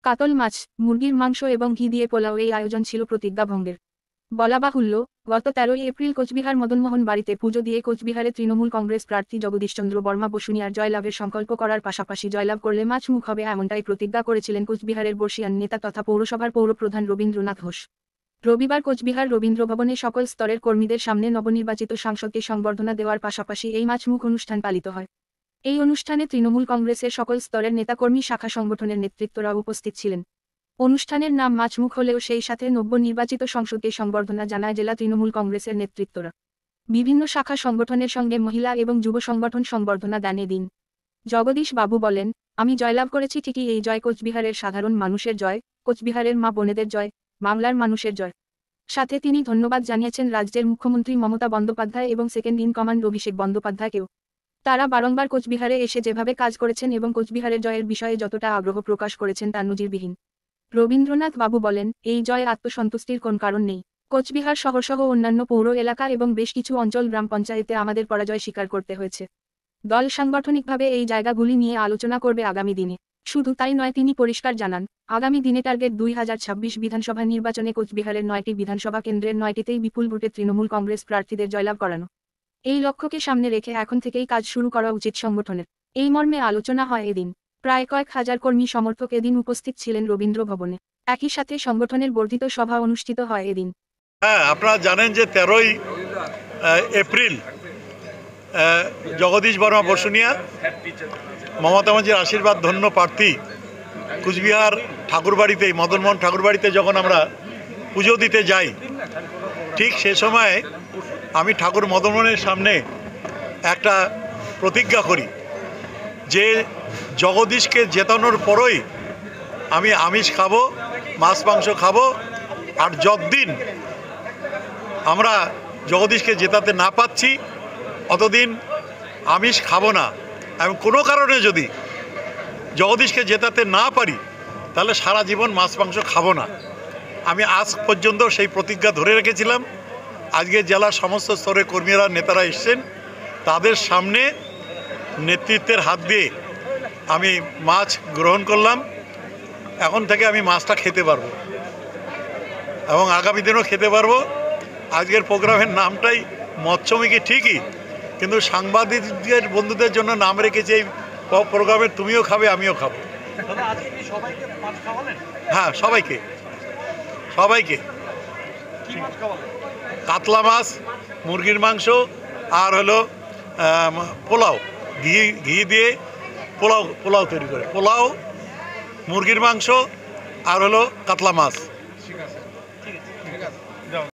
কাতল মাছ, মুরগির মাংস এবং ঘি দিয়ে পোলাও এই আয়োজন ছিল প্রতিজ্ঞা ভঙ্গের। বলা বাহুল্য, গত 13 এপ্রিল কোচবিহার মদনমোহন বাড়িতে পুজো দিয়ে কোচবিহারে তৃণমূল কংগ্রেস প্রার্থী জগদীশচন্দ্র বর্মা বসুনিয়ার জয়লাভের সংকল্প করার পাশাপাশি জয়লাভ করলে মাছমুখ হবে এমনটাই প্রতিজ্ঞা করেছিলেন কোচবিহারের বর্ষীয়ান নেতা তথা পৌরসভার পৌরপ্রধান রবীন্দ্রনাথ ঘোষ। রবিবার কোচবিহার রবীন্দ্রভবনে সকল স্তরের কর্মীদের সামনে নবনির্বাচিত সাংসদকে সংবর্ধনা দেওয়ার পাশাপাশি এই মাছমুখ অনুষ্ঠান পালিত হয়। এই অনুষ্ঠানে তৃণমূল কংগ্রেসের সকল স্তরের নেতাকর্মী শাখা সংগঠনের নেতৃত্বরা উপস্থিত ছিলেন। অনুষ্ঠানের নাম মাছমুখ হলেও সেই সাথে নবনির্বাচিত সংসদকে সংবর্ধনা জানায় জেলা তৃণমূল কংগ্রেসের নেতৃত্বরা। বিভিন্ন শাখা সংগঠনের সঙ্গে মহিলা এবং যুব সংগঠন সংবর্ধনা দেন এদিন। জগদীশ বাবু বলেন, আমি জয়লাভ করেছি ঠিকই, এই জয় কোচবিহারের সাধারণ মানুষের জয়, কোচবিহারের মা বোনেদের জয়, বাংলার মানুষের জয়। সাথে তিনি ধন্যবাদ জানিয়েছেন রাজ্যের মুখ্যমন্ত্রী মমতা বন্দ্যোপাধ্যায় এবং সেকেন্ড ইন কমান্ড অভিষেক বন্দ্যোপাধ্যায়কেও। তারা বারংবার কোচবিহারে এসে যেভাবে কাজ করেছেন এবং কোচবিহারের জয়ের বিষয়ে যতটা আগ্রহ প্রকাশ করেছেন তা নজিরবিহীন। রবীন্দ্রনাথ বাবু বলেন, এই জয়ে আত্মসন্তুষ্টির কোন কারণ নেই। কোচবিহার শহরসহ অন্যান্য পৌর এলাকা এবং বেশ কিছু অঞ্চল গ্রাম পঞ্চায়েতে আমাদের পরাজয় স্বীকার করতে হয়েছে। দল সাংগঠনিকভাবে এই জায়গাগুলি নিয়ে আলোচনা করবে আগামী দিনে। শুধু তাই নয়, তিনি পরিষ্কার জানান, আগামী দিনে টার্গেট 2026 বিধানসভা নির্বাচনে কোচবিহারের 9টি বিধানসভা কেন্দ্রের 9টিতেই বিপুল ভোটে তৃণমূল কংগ্রেস প্রার্থীদের জয়লাভ করানো। এই লক্ষ্যকে সামনে রেখে এখন থেকেই কাজ শুরু করা উচিত সংগঠনের। এই মর্মে আলোচনা হয় এদিন। প্রায় কয়েক হাজার কর্মী সমর্থক এদিন উপস্থিত ছিলেন রবীন্দ্র ভবনে। একই সাথে সংগঠনের বর্ধিত সভা অনুষ্ঠিত হয় এদিন। আপনারা জানেন যে 13ই এপ্রিল জগদীশ বর্মা বসুনিয়া মমতা ব্যানার্জির আশীর্বাদ ধন্য প্রার্থী কুচবিহার ঠাকুরবাড়িতে, মদনমোহন ঠাকুরবাড়িতে যখন আমরা পুজো দিতে যাই, ঠিক সে সময় আমি ঠাকুর মদনমোহনের সামনে একটা প্রতিজ্ঞা করি যে জগদীশকে জেতানোর পরই আমি আমিষ খাবো, মাছ মাংস খাবো, আর যতদিন আমরা জগদীশকে জেতাতে না পাচ্ছি অতদিন আমিষ খাবো না। এবং কোনো কারণে যদি জগদীশকে জেতাতে না পারি তাহলে সারা জীবন মাছ মাংস খাবো না। আমি আজ পর্যন্ত সেই প্রতিজ্ঞা ধরে রেখেছিলাম। আজকে জেলার সমস্ত স্তরের কর্মীরা, নেতারা এসছেন, তাদের সামনে নেতৃত্বের হাত দিয়ে আমি মাছ গ্রহণ করলাম। এখন থেকে আমি মাছটা খেতে পারবো এবং আগামী দিনও খেতে পারবো। আজকের প্রোগ্রামের নামটাই মৎস্যমুখী ঠিকই, কিন্তু সাংবাদিকদের বন্ধুদের জন্য নাম রেখেছি এই প্রোগ্রামের তুমিও খাবে আমিও খাবো। হ্যাঁ, সবাইকে কাতলা মাছ, মুরগির মাংস, আর হলো পোলাও, ঘি দিয়ে পোলাও তৈরি করে, পোলাও, মুরগির মাংস আর হলো কাতলা মাছ।